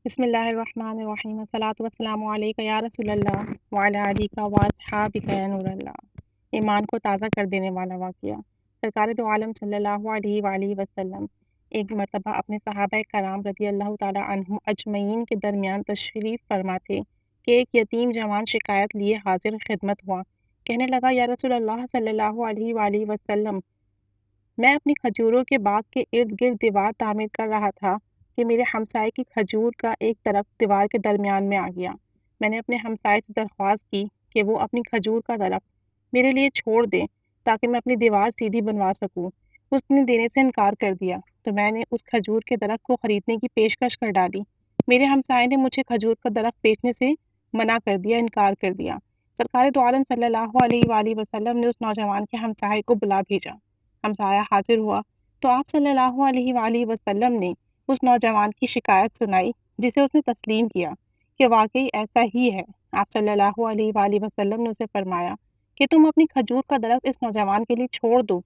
بسم اللہ الرحمن الرحیم الصلاۃ والسلام علیک یا رسول اللہ وعلی آلک و اصحابک یا نور اللہ۔ ایمان کو تازہ کر دینے والا واقعہ۔ سرکار دو عالم صلی اللہ علیہ وآلہ وسلم ایک مرتبہ اپنے صحابہ کرام رضی اللہ تعالی عنہم اجمعین کے درمیان تشریف فرما تھے کہ ایک یتیم جوان شکایت لیے حاضر خدمت ہوا۔ کہنے لگا، یا رسول اللہ صلی اللہ علیہ وآلہ وسلم، میں اپنی کھجوروں کے باغ کے ارد گرد دیوار تعمیر کر رہا تھا کہ میرے ہمسائے کی کھجور کا ایک درخت دیوار کے درمیان میں آ گیا۔ میں نے اپنے ہمسائے سے درخواست کی کہ وہ اپنی کھجور کا درخت میرے لیے چھوڑ دیں تاکہ میں اپنی دیوار سیدھی بنوا سکوں۔ اس نے دینے سے انکار کر دیا تو میں نے اس کھجور کے درخت کو خریدنے کی پیشکش کر ڈالی۔ میرے ہمسائے نے مجھے کھجور کا درخت بیچنے سے منع کر دیا، انکار کر دیا۔ سرکار دو عالم صلی اللہ علیہ وآلہ وسلم نے اس نوجوان کے ہمسائے کو بلا بھیجا۔ ہمسایہ حاضر ہوا تو آپ صلی اللہ علیہ وآلہ وسلم نے اس نوجوان کی شکایت سنائی، جسے اس نے تسلیم کیا کہ واقعی ایسا ہی ہے۔ آپ صلی اللہ علیہ وآلہ وسلم نے اسے فرمایا کہ تم اپنی کھجور کا درخت اس نوجوان کے لیے چھوڑ دو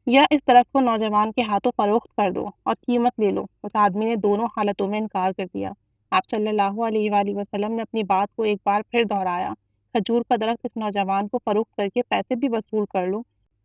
یا اس درخت کو نوجوان کے ہاتھوں فروخت کر دو اور قیمت لے لو۔ اس آدمی نے دونوں حالتوں میں انکار کر دیا۔ آپ صلی اللہ علیہ وآلہ وسلم نے اپنی بات کو ایک بار پھر دہرایا، کھجور کا درخت اس نوجوان کو فروخت کر کے پیسے بھی وصول کر لو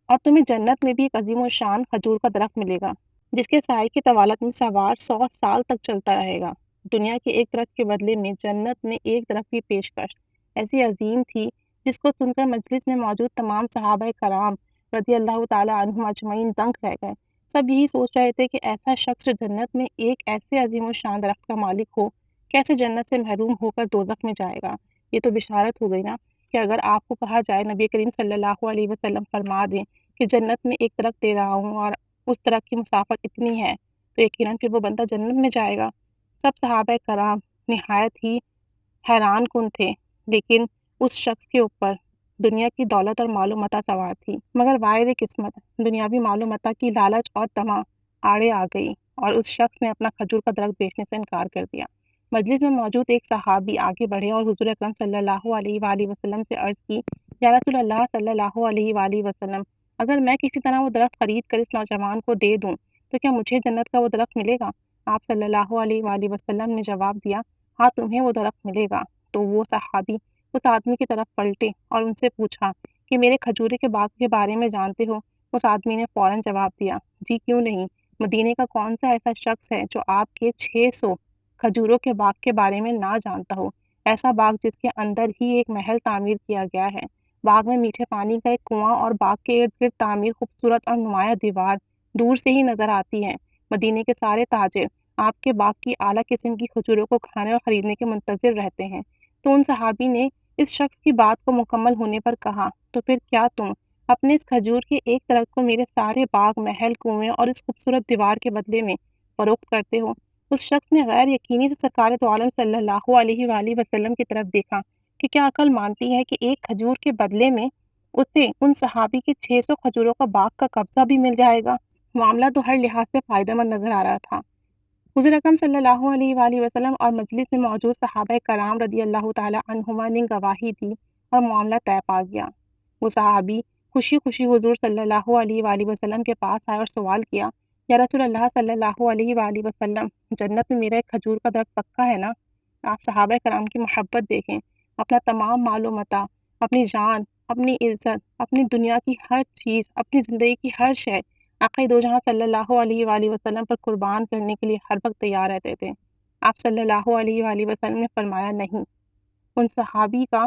اور تمہیں جنت میں بھی ایک عظیم الشان کھجور کا درخت ملے گا، جس کے سائے کی طوالت میں سوار 100 سال تک چلتا رہے گا۔ دنیا کے ایک درخت کے بدلے میں جنت میں ایک درخت کی پیشکش ایسی عظیم تھی، جس کو سن کر مجلس میں موجود تمام صحابہ کرام رضی اللہ تعالی عنہم اجمعین دنگ رہ گئے۔ سب یہی سوچ رہے تھے کہ ایسا شخص جو جنت میں ایک ایسے عظیم الشان درخت کا مالک ہو، کیسے جنت سے محروم ہو کر دوزخ میں جائے گا۔ یہ تو بشارت ہو گئی نا، کہ اگر آپ کو کہا جائے نبی کریم صلی اللہ علیہ وسلم فرما دیں کہ جنت میں ایک درخت دے رہا ہوں اور اس درخت کی مسافت اتنی ہے، تو یقیناً پھر وہ بندہ جنت میں جائے گا۔ سب صحابہ کرام نہایت ہی حیران کن تھے، لیکن اس شخص کے اوپر دنیا کی دولت اور مال و متاع سوار تھی، مگر وائد قسمت دنیاوی مال و متاع کی لالچ اور طمع آڑے آ گئی اور اس شخص نے اپنا کھجور کا درخت بیچنے سے انکار کر دیا۔ مجلس میں موجود ایک صحابی آگے بڑھے اور حضور اکرم صلی اللہ علیہ وآلہ وسلم سے عرض کی، یا رسول اللہ صلی اللہ علیہ وآلہ وسلم، اگر میں کسی طرح وہ درخت خرید کر اس نوجوان کو دے دوں تو کیا مجھے جنت کا وہ درخت ملے گا؟ آپ صلی اللہ علیہ وآلہ وسلم نے جواب دیا، ہاں تمہیں وہ درخت ملے گا۔ تو وہ صحابی اس آدمی کی طرف پلٹے اور ان سے پوچھا کہ میرے کھجورے کے باغ کے بارے میں جانتے ہو؟ اس آدمی نے فوراً جواب دیا، جی کیوں نہیں، مدینے کا کون سا ایسا شخص ہے جو آپ کے 600 کھجوروں کے باغ کے بارے میں نہ جانتا ہو؟ ایسا باغ جس کے اندر ہی ایک محل تعمیر کیا گیا ہے، باغ میں میٹھے پانی کا ایک کنواں اور باغ کے ارد گرد تعمیر خوبصورت اور نمایاں دیوار دور سے ہی نظر آتی ہے۔ مدینے کے سارے تاجر آپ کے باغ کی اعلیٰ قسم کی کھجوروں کو کھانے اور خریدنے کے منتظر رہتے ہیں۔ تو ان صحابی نے اس شخص کی بات کو مکمل ہونے پر کہا، تو پھر کیا تم اپنے اس کھجور کے ایک درخت کو میرے سارے باغ، محل، کنویں اور اس خوبصورت دیوار کے بدلے میں فروخت کرتے ہو؟ اس شخص نے غیر یقینی سے سرکار دو عالم صلی اللہ علیہ وآلہ وسلم کی طرف دیکھا کہ کیا عقل مانتی ہے کہ ایک کھجور کے بدلے میں اسے ان صحابی کے 600 کھجوروں کا باغ کا قبضہ بھی مل جائے گا؟ معاملہ تو ہر لحاظ سے فائدہ مند نظر آ رہا تھا۔ حضور اکرم صلی اللہ علیہ وآلہ وسلم اور مجلس میں موجود صحابہ کرام رضی اللہ تعالی عنہما نے گواہی دی اور معاملہ طے پا گیا۔ وہ صحابی خوشی خوشی حضور صلی اللہ علیہ وآلہ وسلم کے پاس آئے اور سوال کیا، یا رسول اللہ صلی اللہ علیہ وآلہ وسلم، جنت میں میرا ایک کھجور کا درخت پکا ہے نا؟ آپ صحابہ کرام کی محبت دیکھیں، اپنا تمام مال و متاع، اپنی جان، اپنی عزت، اپنی دنیا کی ہر چیز، اپنی زندگی کی ہر شے آقا دو جہاں صلی اللہ علیہ وآلہ وسلم پر قربان کرنے کے لیے ہر وقت تیار رہتے تھے۔ آپ صلی اللہ علیہ وآلہ وسلم نے فرمایا، نہیں۔ ان صحابی کا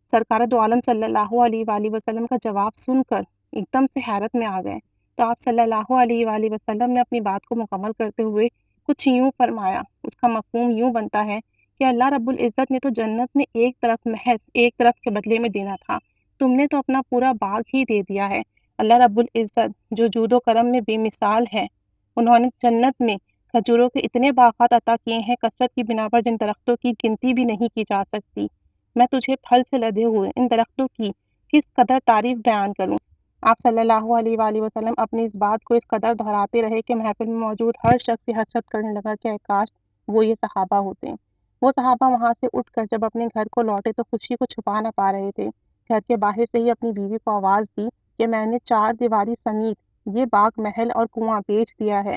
سرکار دو عالم صلی اللہ علیہ وآلہ وسلم کا جواب سن کر ایک دم سے حیرت میں آ گئے۔ تو آپ صلی اللہ علیہ وآلہ وسلم نے اپنی بات کو مکمل کرتے ہوئے کچھ یوں فرمایا، اس کا مفہوم یوں بنتا ہے کہ اللہ رب العزت نے تو جنت میں ایک درخت، محض ایک درخت کے بدلے میں دینا تھا، تم نے تو اپنا پورا باغ ہی دے دیا ہے۔ اللہ رب العزت جو جود و کرم میں بے مثال ہے، انہوں نے جنت میں کھجوروں کے اتنے باغات عطا کیے ہیں، کثرت کی بنا پر جن درختوں کی گنتی بھی نہیں کی جا سکتی۔ میں تجھے پھل سے لدے ہوئے ان درختوں کی کس قدر تعریف بیان کروں۔ آپ صلی اللہ علیہ وآلہ وسلم اپنی اس بات کو اس قدر دہراتے رہے کہ محفل میں موجود ہر شخص یہ حسرت کرنے لگا کہ اے کاش وہ یہ صحابہ ہوتے۔ وہ صحابہ وہاں سے اٹھ کر جب اپنے گھر کو لوٹے تو خوشی کو چھپا نہ پا رہے تھے۔ گھر کے باہر سے ہی اپنی بیوی کو آواز دی کہ میں نے 4 دیواری سمیت یہ باغ، محل اور کنواں بیچ دیا ہے۔